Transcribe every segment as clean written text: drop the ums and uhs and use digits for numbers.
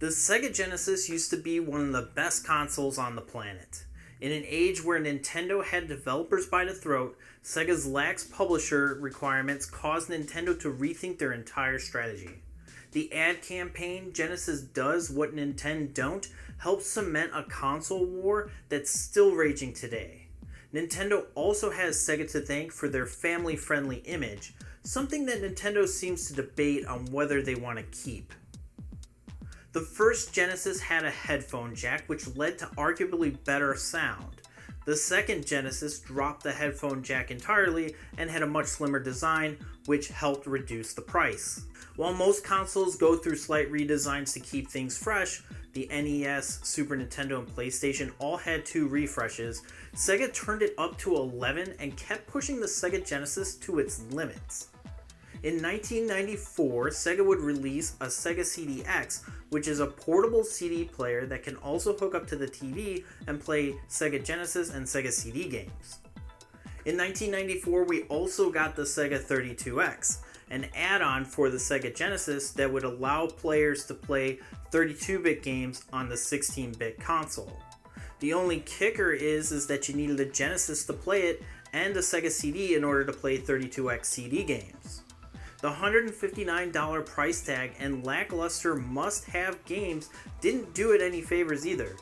The Sega Genesis used to be one of the best consoles on the planet. In an age where Nintendo had developers by the throat, Sega's lax publisher requirements caused Nintendo to rethink their entire strategy. The ad campaign, Genesis Does What Nintendo Don't, helped cement a console war that's still raging today. Nintendo also has Sega to thank for their family-friendly image, something that Nintendo seems to debate on whether they want to keep. The first Genesis had a headphone jack, which led to arguably better sound. The second Genesis dropped the headphone jack entirely and had a much slimmer design, which helped reduce the price. While most consoles go through slight redesigns to keep things fresh, the NES, Super Nintendo, and PlayStation all had 2 refreshes. Sega turned it up to 11 and kept pushing the Sega Genesis to its limits. In 1994, Sega would release a Sega CD-X, which is a portable CD player that can also hook up to the TV and play Sega Genesis and Sega CD games. In 1994, we also got the Sega 32X, an add-on for the Sega Genesis that would allow players to play 32-bit games on the 16-bit console. The only kicker is that you needed a Genesis to play it and a Sega CD in order to play 32X CD games. The $159 price tag and lackluster must-have games didn't do it any favors either.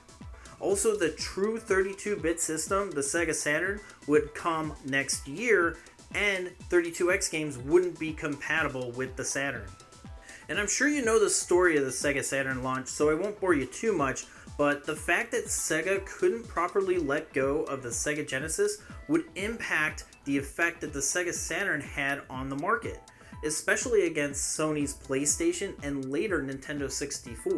Also, the true 32-bit system, the Sega Saturn, would come next year, and 32X games wouldn't be compatible with the Saturn. And I'm sure you know the story of the Sega Saturn launch, so I won't bore you too much, but the fact that Sega couldn't properly let go of the Sega Genesis would impact the effect that the Sega Saturn had on the market, especially against Sony's PlayStation and later Nintendo 64.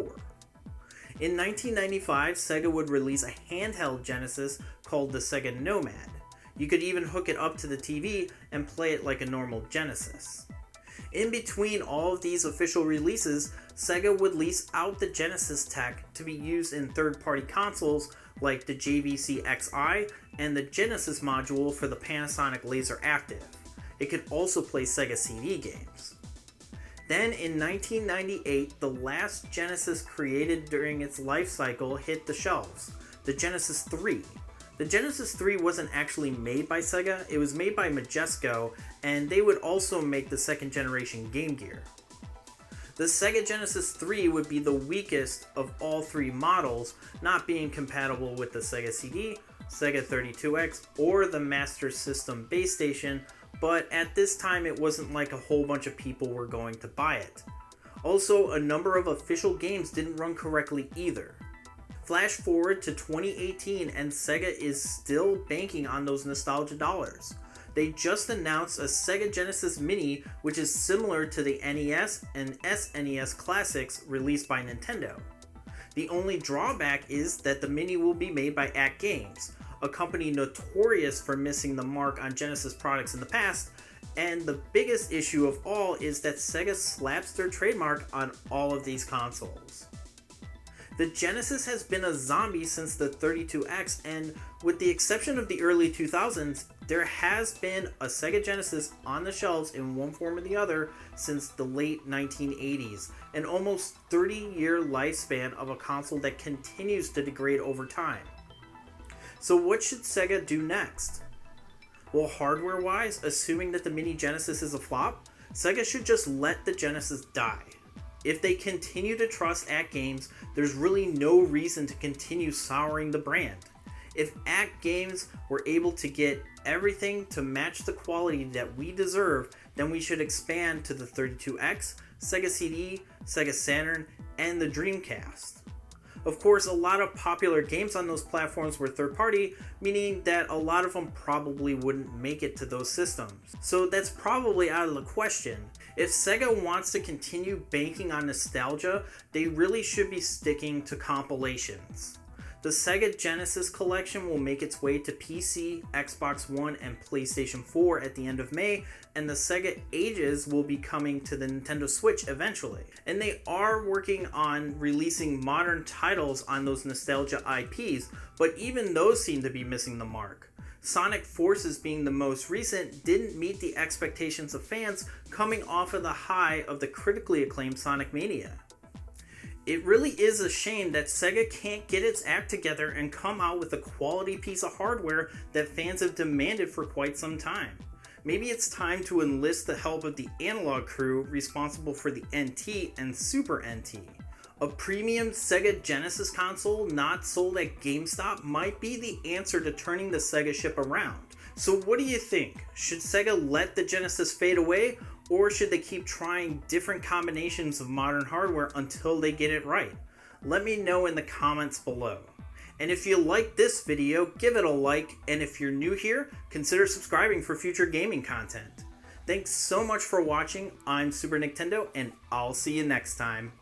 In 1995, Sega would release a handheld Genesis called the Sega Nomad. You could even hook it up to the TV and play it like a normal Genesis. In between all of these official releases, Sega would lease out the Genesis tech to be used in third-party consoles like the JVC XI and the Genesis module for the Panasonic Laser Active. It could also play Sega CD games. Then in 1998, the last Genesis created during its life cycle hit the shelves, the Genesis 3. The Genesis 3 wasn't actually made by Sega, it was made by Majesco, and they would also make the second generation Game Gear. The Sega Genesis 3 would be the weakest of all 3 models, not being compatible with the Sega CD, Sega 32X, or the Master System base station, but at this time it wasn't like a whole bunch of people were going to buy it. Also, a number of official games didn't run correctly either. Flash forward to 2018 and Sega is still banking on those nostalgia dollars. They just announced a Sega Genesis Mini, which is similar to the NES and SNES classics released by Nintendo. The only drawback is that the Mini will be made by AtGames, a company notorious for missing the mark on Genesis products in the past, and the biggest issue of all is that Sega slaps their trademark on all of these consoles. The Genesis has been a zombie since the 32X, and with the exception of the early 2000s, there has been a Sega Genesis on the shelves in one form or the other since the late 1980s, an almost 30-year lifespan of a console that continues to degrade over time. So what should Sega do next? Well, hardware-wise, assuming that the Mini Genesis is a flop, Sega should just let the Genesis die. If they continue to trust AtGames, there's really no reason to continue souring the brand. If AtGames were able to get everything to match the quality that we deserve, then we should expand to the 32X, Sega CD, Sega Saturn, and the Dreamcast. Of course, a lot of popular games on those platforms were third-party, meaning that a lot of them probably wouldn't make it to those systems. So that's probably out of the question. If Sega wants to continue banking on nostalgia, they really should be sticking to compilations. The Sega Genesis collection will make its way to PC, Xbox One, and PlayStation 4 at the end of May, and the Sega Ages will be coming to the Nintendo Switch eventually. And they are working on releasing modern titles on those nostalgia IPs, but even those seem to be missing the mark. Sonic Forces being the most recent didn't meet the expectations of fans coming off of the high of the critically acclaimed Sonic Mania. It really is a shame that Sega can't get its act together and come out with a quality piece of hardware that fans have demanded for quite some time. Maybe it's time to enlist the help of the analog crew responsible for the NT and Super NT. A premium Sega Genesis console not sold at GameStop might be the answer to turning the Sega ship around. So what do you think? Should Sega let the Genesis fade away, or should they keep trying different combinations of modern hardware until they get it right? Let me know in the comments below. And if you like this video, give it a like, and if you're new here, consider subscribing for future gaming content. Thanks so much for watching. I'm Super Nicktendo, and I'll see you next time.